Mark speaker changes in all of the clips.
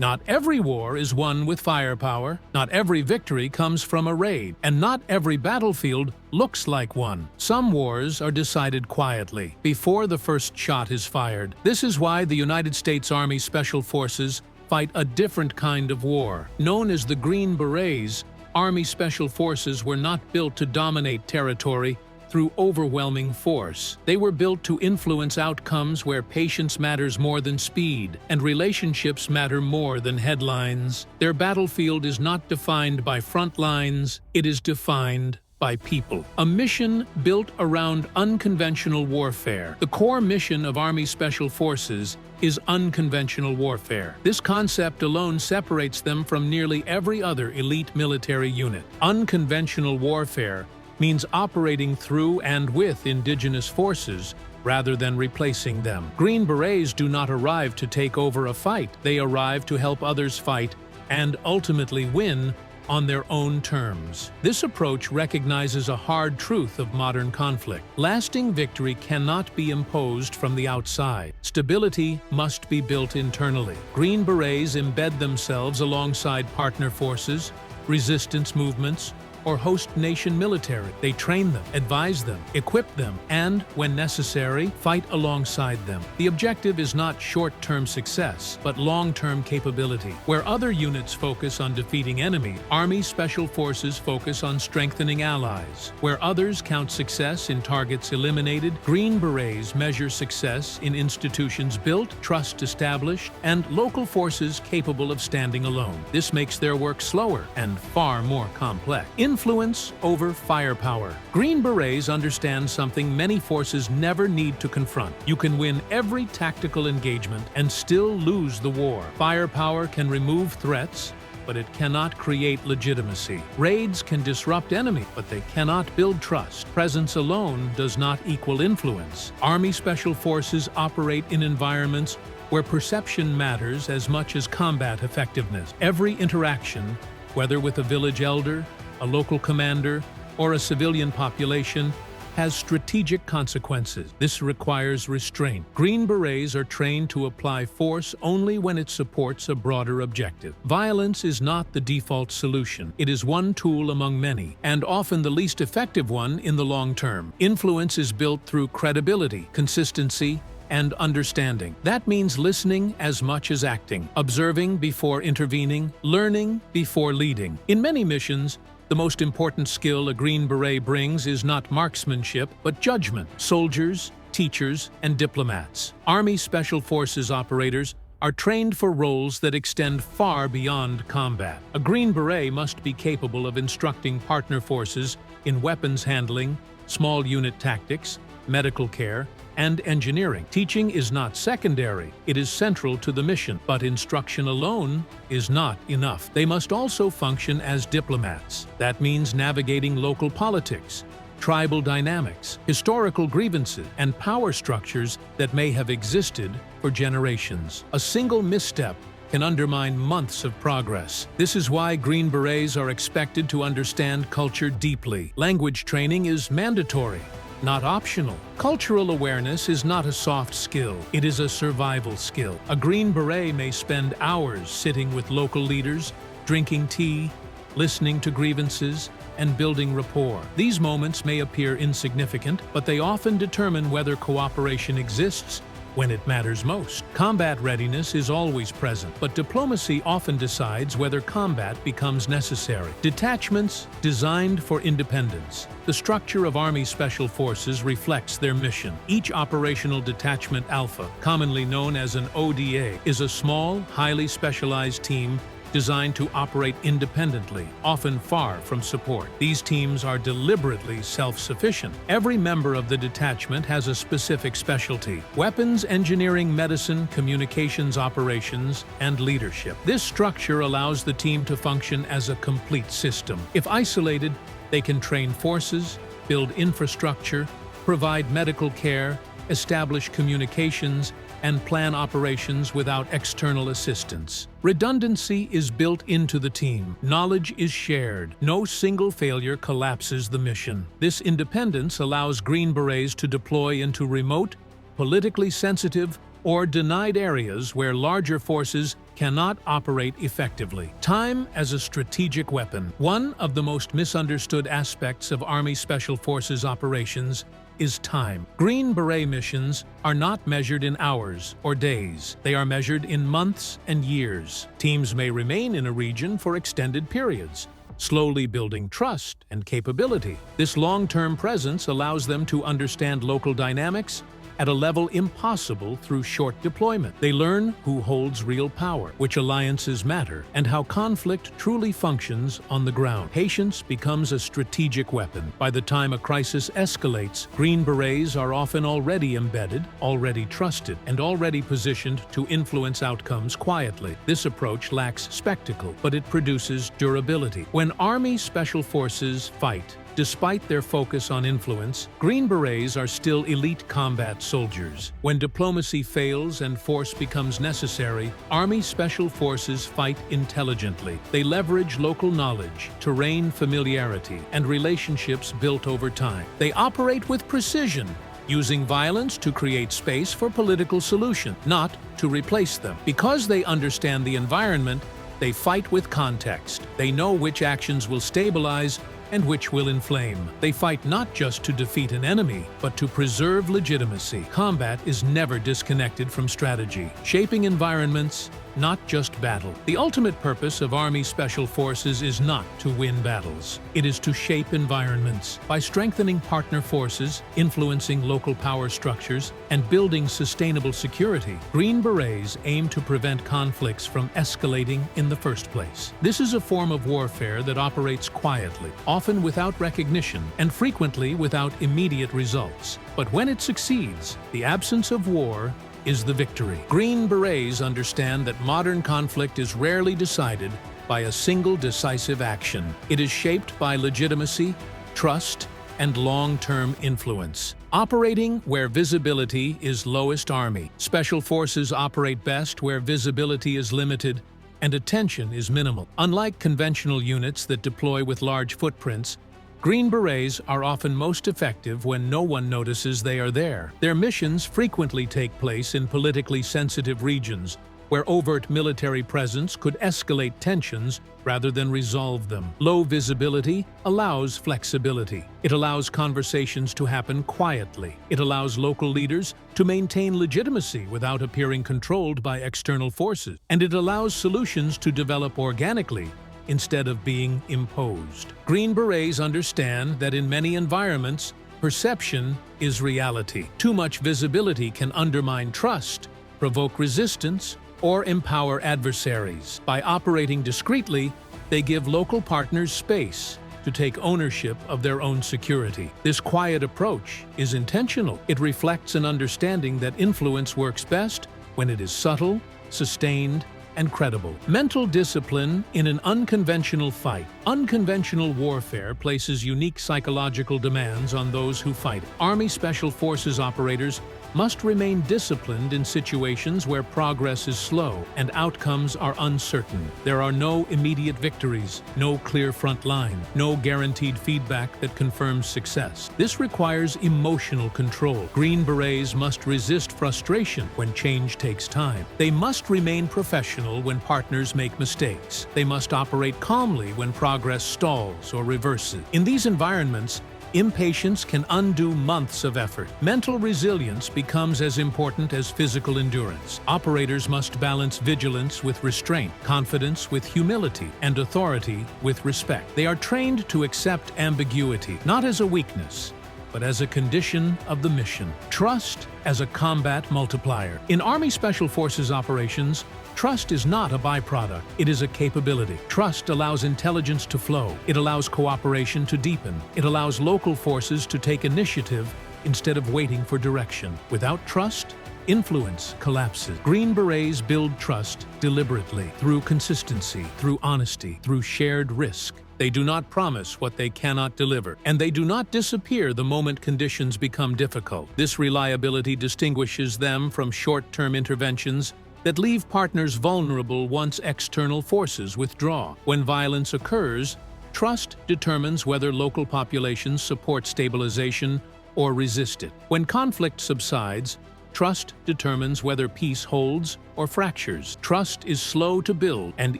Speaker 1: Not every war is won with firepower, not every victory comes from a raid, and not every battlefield looks like one. Some wars are decided quietly, before the first shot is fired. This is why the United States Army Special Forces fight a different kind of war. Known as the Green Berets, Army Special Forces were not built to dominate territory through overwhelming force. They were built to influence outcomes where patience matters more than speed, and relationships matter more than headlines. Their battlefield is not defined by front lines, it is defined by people. A mission built around unconventional warfare. The core mission of Army Special Forces is unconventional warfare. This concept alone separates them from nearly every other elite military unit. Unconventional warfare means operating through and with indigenous forces rather than replacing them. Green Berets do not arrive to take over a fight. They arrive to help others fight and ultimately win on their own terms. This approach recognizes a hard truth of modern conflict. Lasting victory cannot be imposed from the outside. Stability must be built internally. Green Berets embed themselves alongside partner forces, resistance movements, or host nation military. They train them, advise them, equip them, and, when necessary, fight alongside them. The objective is not short-term success, but long-term capability. Where other units focus on defeating enemy, Army Special Forces focus on strengthening allies. Where others count success in targets eliminated, Green Berets measure success in institutions built, trust established, and local forces capable of standing alone. This makes their work slower and far more complex. Influence over firepower. Green Berets understand something many forces never need to confront. You can win every tactical engagement and still lose the war. Firepower can remove threats, but it cannot create legitimacy. Raids can disrupt enemy, but they cannot build trust. Presence alone does not equal influence. Army Special Forces operate in environments where perception matters as much as combat effectiveness. Every interaction, whether with a village elder, a local commander, or a civilian population, has strategic consequences. This requires restraint. Green Berets are trained to apply force only when it supports a broader objective. Violence is not the default solution. It is one tool among many, and often the least effective one in the long term. Influence is built through credibility, consistency, and understanding. That means listening as much as acting, observing before intervening, learning before leading. In many missions, the most important skill a Green Beret brings is not marksmanship, but judgment. Soldiers, teachers, and diplomats. Army Special Forces operators are trained for roles that extend far beyond combat. A Green Beret must be capable of instructing partner forces in weapons handling, small unit tactics, medical care, and engineering. Teaching is not secondary, it is central to the mission, but instruction alone is not enough. They must also function as diplomats. That means navigating local politics, tribal dynamics, historical grievances, and power structures that may have existed for generations. A single misstep can undermine months of progress. This is why Green Berets are expected to understand culture deeply. Language training is mandatory, not optional. Cultural awareness is not a soft skill, it is a survival skill. A Green Beret may spend hours sitting with local leaders, drinking tea, listening to grievances, and building rapport. These moments may appear insignificant, but they often determine whether cooperation exists when it matters most. Combat readiness is always present, but diplomacy often decides whether combat becomes necessary. Detachments designed for independence. The structure of Army Special Forces reflects their mission. Each operational detachment alpha, commonly known as an ODA, is a small, highly specialized team designed to operate independently, often far from support. These teams are deliberately self-sufficient. Every member of the detachment has a specific specialty: weapons engineering, medicine, communications operations, and leadership. This structure allows the team to function as a complete system. If isolated, they can train forces, build infrastructure, provide medical care, establish communications, and plan operations without external assistance. Redundancy is built into the team. Knowledge is shared. No single failure collapses the mission. This independence allows Green Berets to deploy into remote, politically sensitive, or denied areas where larger forces cannot operate effectively. Time as a strategic weapon. One of the most misunderstood aspects of Army Special Forces operations is time. Green Beret missions are not measured in hours or days. They are measured in months and years. Teams may remain in a region for extended periods, slowly building trust and capability. This long-term presence allows them to understand local dynamics at a level impossible through short deployment. They learn who holds real power, which alliances matter, and how conflict truly functions on the ground. Patience becomes a strategic weapon. By the time a crisis escalates, Green Berets are often already embedded, already trusted, and already positioned to influence outcomes quietly. This approach lacks spectacle, but it produces durability. When Army Special Forces fight, despite their focus on influence, Green Berets are still elite combat soldiers. When diplomacy fails and force becomes necessary, Army Special Forces fight intelligently. They leverage local knowledge, terrain familiarity, and relationships built over time. They operate with precision, using violence to create space for political solution, not to replace them. Because they understand the environment, they fight with context. They know which actions will stabilize and which will inflame. They fight not just to defeat an enemy, but to preserve legitimacy. Combat is never disconnected from strategy, shaping environments, not just battle. The ultimate purpose of Army Special Forces is not to win battles. It is to shape environments. By strengthening partner forces, influencing local power structures, and building sustainable security, Green Berets aim to prevent conflicts from escalating in the first place. This is a form of warfare that operates quietly, often without recognition, and frequently without immediate results. But when it succeeds, the absence of war is the victory. Green Berets understand that modern conflict is rarely decided by a single decisive action. It is shaped by legitimacy, trust, and long-term influence. Operating where visibility is lowest, Army Special Forces operate best where visibility is limited and attention is minimal. Unlike conventional units that deploy with large footprints, Green Berets are often most effective when no one notices they are there. Their missions frequently take place in politically sensitive regions, where overt military presence could escalate tensions rather than resolve them. Low visibility allows flexibility. It allows conversations to happen quietly. It allows local leaders to maintain legitimacy without appearing controlled by external forces. And it allows solutions to develop organically instead of being imposed. Green Berets understand that in many environments, perception is reality. Too much visibility can undermine trust, provoke resistance, or empower adversaries. By operating discreetly, they give local partners space to take ownership of their own security. This quiet approach is intentional. It reflects an understanding that influence works best when it is subtle, sustained, and credible. Mental discipline in an unconventional fight. Unconventional warfare places unique psychological demands on those who fight. Army Special Forces operators must remain disciplined in situations where progress is slow and outcomes are uncertain. There are no immediate victories, no clear front line, no guaranteed feedback that confirms success. This requires emotional control. Green Berets must resist frustration when change takes time. They must remain professional when partners make mistakes. They must operate calmly when progress stalls or reverses. In these environments, impatience can undo months of effort. Mental resilience becomes as important as physical endurance. Operators must balance vigilance with restraint, confidence with humility, and authority with respect. They are trained to accept ambiguity, not as a weakness, but as a condition of the mission. Trust as a combat multiplier. In Army Special Forces operations, trust is not a byproduct, it is a capability. Trust allows intelligence to flow. It allows cooperation to deepen. It allows local forces to take initiative instead of waiting for direction. Without trust, influence collapses. Green Berets build trust deliberately, through consistency, through honesty, through shared risk. They do not promise what they cannot deliver, and they do not disappear the moment conditions become difficult. This reliability distinguishes them from short-term interventions that leave partners vulnerable once external forces withdraw. When violence occurs, trust determines whether local populations support stabilization or resist it. When conflict subsides, Trust determines whether peace holds or fractures. Trust is slow to build and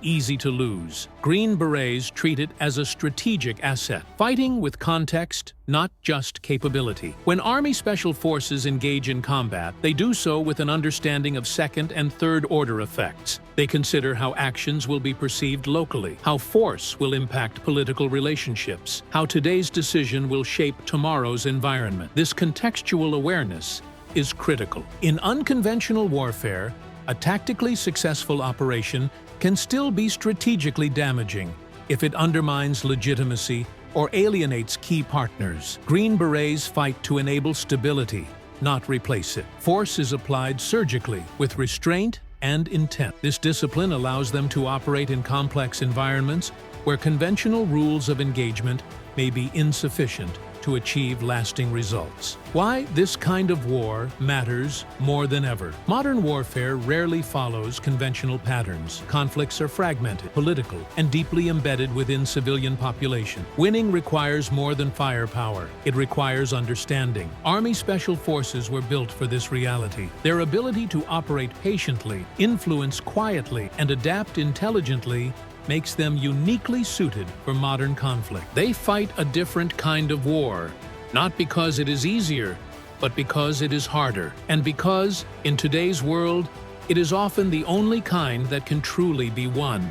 Speaker 1: easy to lose. Green Berets treat it as a strategic asset, fighting with context, not just capability. When Army Special Forces engage in combat, they do so with an understanding of second and third order effects. They consider how actions will be perceived locally, how force will impact political relationships, how today's decision will shape tomorrow's environment. This contextual awareness is critical. In unconventional warfare, a tactically successful operation can still be strategically damaging if it undermines legitimacy or alienates key partners. Green Berets fight to enable stability, not replace it. Force is applied surgically, with restraint and intent. This discipline allows them to operate in complex environments where conventional rules of engagement may be insufficient to achieve lasting results. Why this kind of war matters more than ever. Modern warfare rarely follows conventional patterns. Conflicts are fragmented, political, and deeply embedded within civilian population. Winning requires more than firepower. It requires understanding. Army Special Forces were built for this reality. Their ability to operate patiently, influence quietly, and adapt intelligently makes them uniquely suited for modern conflict. They fight a different kind of war, not because it is easier, but because it is harder, and because, in today's world, it is often the only kind that can truly be won.